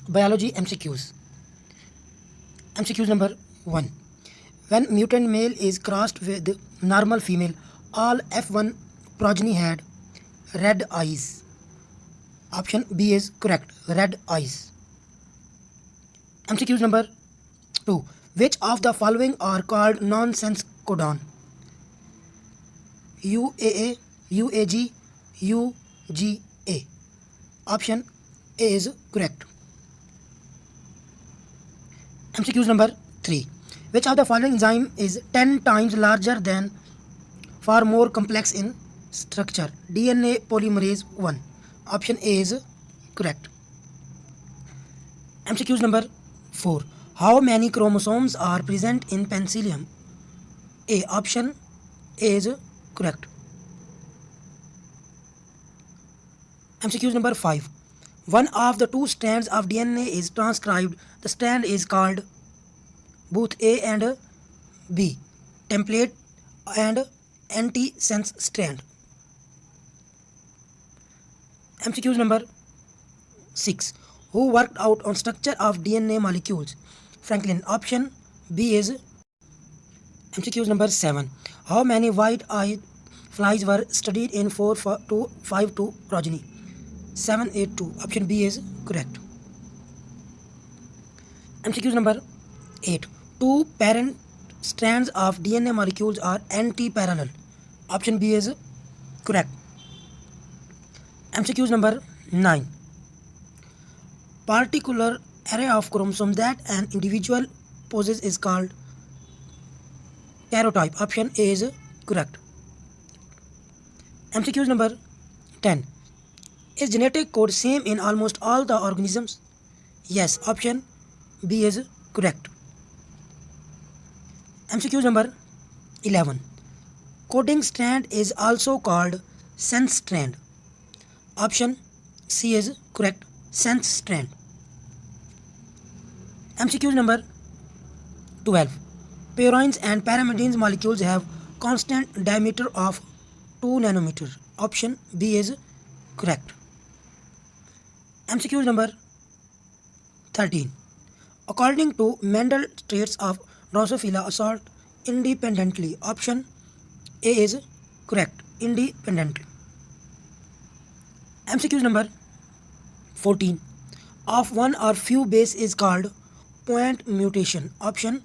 Biology MCQs. MCQs number 1. When mutant male is crossed with normal female, all F1 progeny had red eyes. Option B is correct. Red eyes. MCQs number 2. Which of the following are called nonsense codon? UAA, UAG, UGA. Option A is correct. MCQs number 3. Which of the following enzyme is 10 times larger than far more complex in structure? DNA polymerase 1. Option A is correct. MCQs number 4. How many chromosomes are present in penicillium? A. Option A is correct. MCQs number 5. One of the two strands of DNA is transcribed. The strand is called both A and B, template and antisense strand. MCQs number 6. Who worked out on structure of DNA molecules? Franklin. Option B is MCQs number 7. How many white-eyed flies were studied in 452 progeny? 782. Option B is correct. MCQs number 8. Two parent strands of DNA molecules are anti-parallel. Option B is correct. MCQs number 9. Particular array of chromosomes that an individual possesses is called karyotype. Option A is correct. MCQs number 10. Is genetic code same in almost all the organisms? Yes. Option B is correct. MCQs number 11. Coding strand is also called sense strand. Option C is correct. Sense strand. MCQs number 12. Purines and pyrimidines molecules have constant diameter of 2 nanometer. Option B is correct. MCQs number 13. According to Mendel, traits of Drosophila assort independently. Option A is correct. Independently. MCQs number 14. Of one or few base is called point mutation. Option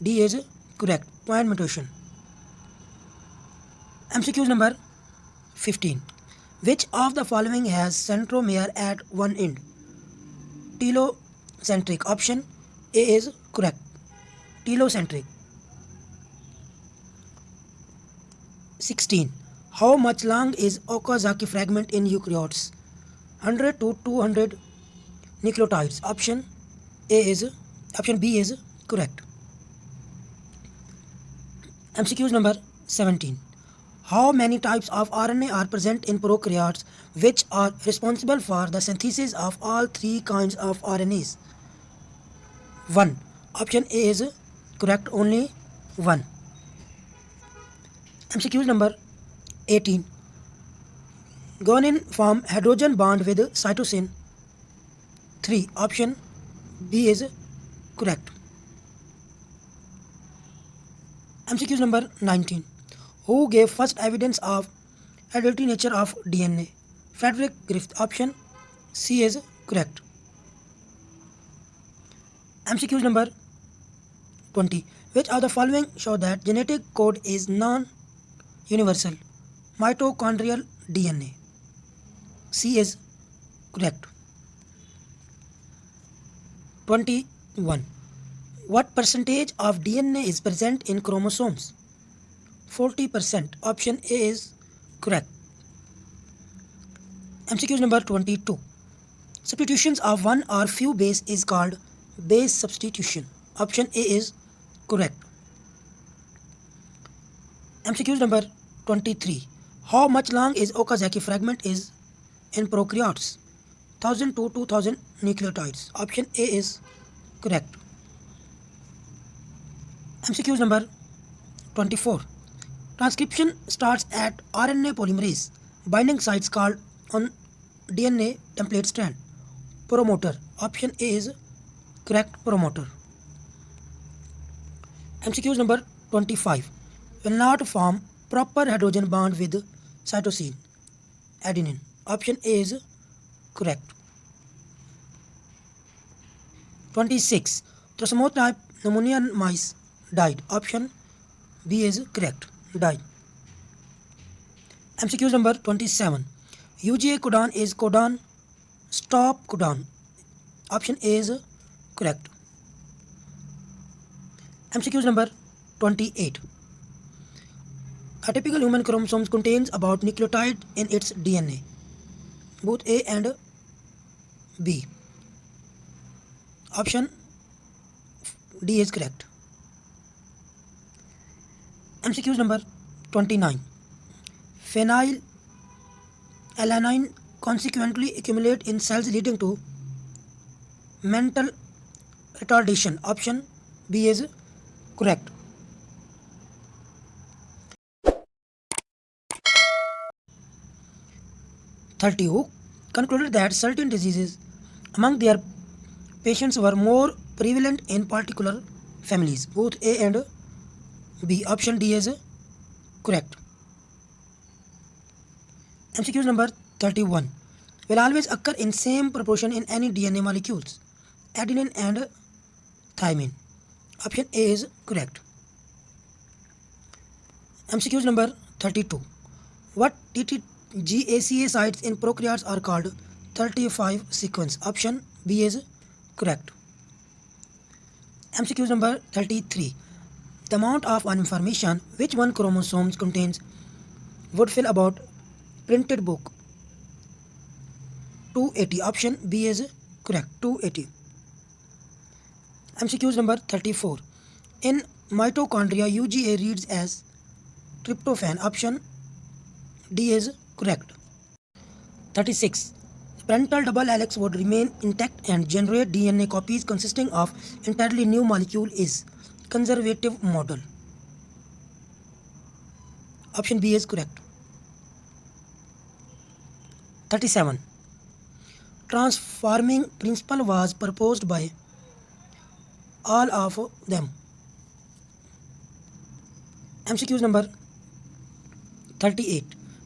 D is correct. Point mutation. MCQs number 15. Which of the following has centromere at one end? Telocentric. Option A is correct. Telocentric. 16. How much long is Okazaki fragment in eukaryotes? 100 to 200 nucleotides. Option B is correct. MCQs number 17. How many types of RNA are present in prokaryotes which are responsible for the synthesis of all three kinds of RNAs? 1. Option A is correct. Only 1. MCQs number 18. Guanine form hydrogen bond with cytosine 3. Option B is correct. MCQs number 19. Who gave first evidence of hereditary nature of DNA? Frederick Griffith. Option C is correct. MCQs number 20. Which of the following show that genetic code is non-universal? Mitochondrial DNA. C is correct. 21. What percentage of DNA is present in chromosomes? 40%. Option A is correct. MCQs number 22. Substitutions of one or few base is called base substitution. Option A is correct. MCQs number 23. How much long is Okazaki fragment is in prokaryotes? 1000 to 2000 nucleotides. Option A is correct. MCQs number 24. Transcription starts at RNA polymerase binding sites called on DNA template strand. promoter. Option A is correct, promoter. MCQs number 25 will not form proper hydrogen bond with cytosine, adenine. Option A is correct. 26 Thrombotype type pneumonia mice died. Option B is correct, died. MCQs number 27 UGA codon is codon stop codon. Option A is correct. MCQs number 28 a typical human chromosome contains about nucleotide in its DNA, both A and B. Option D is correct. MCQs number 29 phenylalanine consequently accumulate in cells leading to mental retardation. Option B is correct. Who concluded that certain diseases among their patients were more prevalent in particular families, both A and B. Option D is correct. MCQs number 31 will always occur in same proportion in any DNA molecules, adenine and thymine. Option A is correct. MCQs number 32 what TTGACA sites in prokaryotes are called 35 sequence. Option B is correct. MCQs number 33 the amount of information which one chromosome contains would fill about printed book 280. Option B is correct, 280. MCQs number 34 in mitochondria UGA reads as tryptophan. Option D is correct. 36 parental double helix would remain intact and generate DNA copies consisting of entirely new molecule is conservative model. Option B is correct. 37 transforming principle was proposed by all of them. MCQs number 38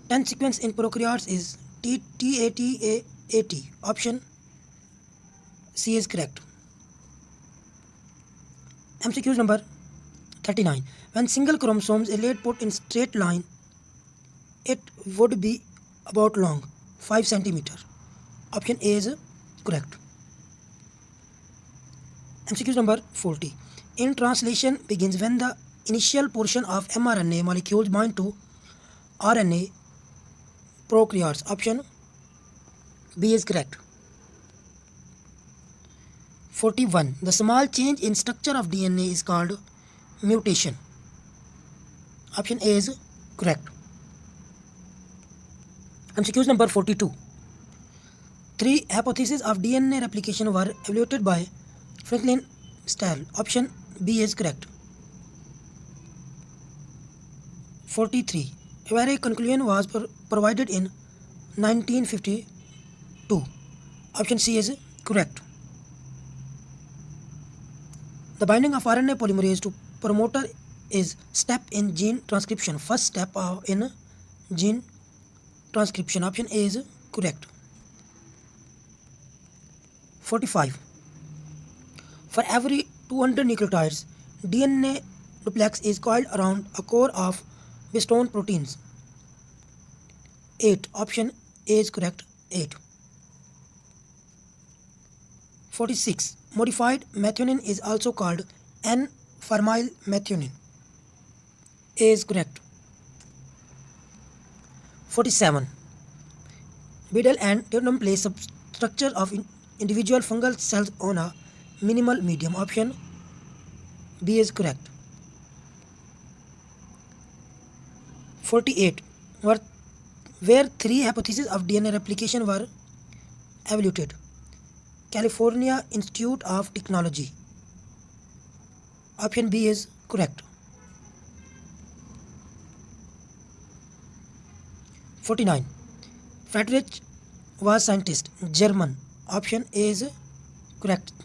10 sequence in prokaryotes is TATAAT. Option C is correct. MCQs number 39 when single chromosomes is laid put in straight line it would be about long 5 centimeter. Option A is correct. MCQs number 40 in translation begins when the initial portion of mRNA molecules bind to RNA prokaryotes. Option B is correct. 41 the small change in structure of DNA is called mutation. Option A is correct. MCQs number 42 three hypotheses of DNA replication were evaluated by Franklin Stahl. Option B is correct. 43 a very conclusion was provided in 1952. Option C is correct. The binding of RNA polymerase to promoter is step in gene transcription. First step in gene transcription. Option A is correct. 45 for every 200 nucleotides DNA duplex is coiled around a core of histone proteins. 8 option A is correct, 8. 46 modified methionine is also called N-formyl methionine. A is correct. 47 Beadle and Teardrum place substructure of individual fungal cells on a minimal medium. Option B is correct. 48 where three hypotheses of DNA replication were evaluated. California Institute of Technology. Option B is correct. 49 Friedrich was scientist, German, Option A is correct.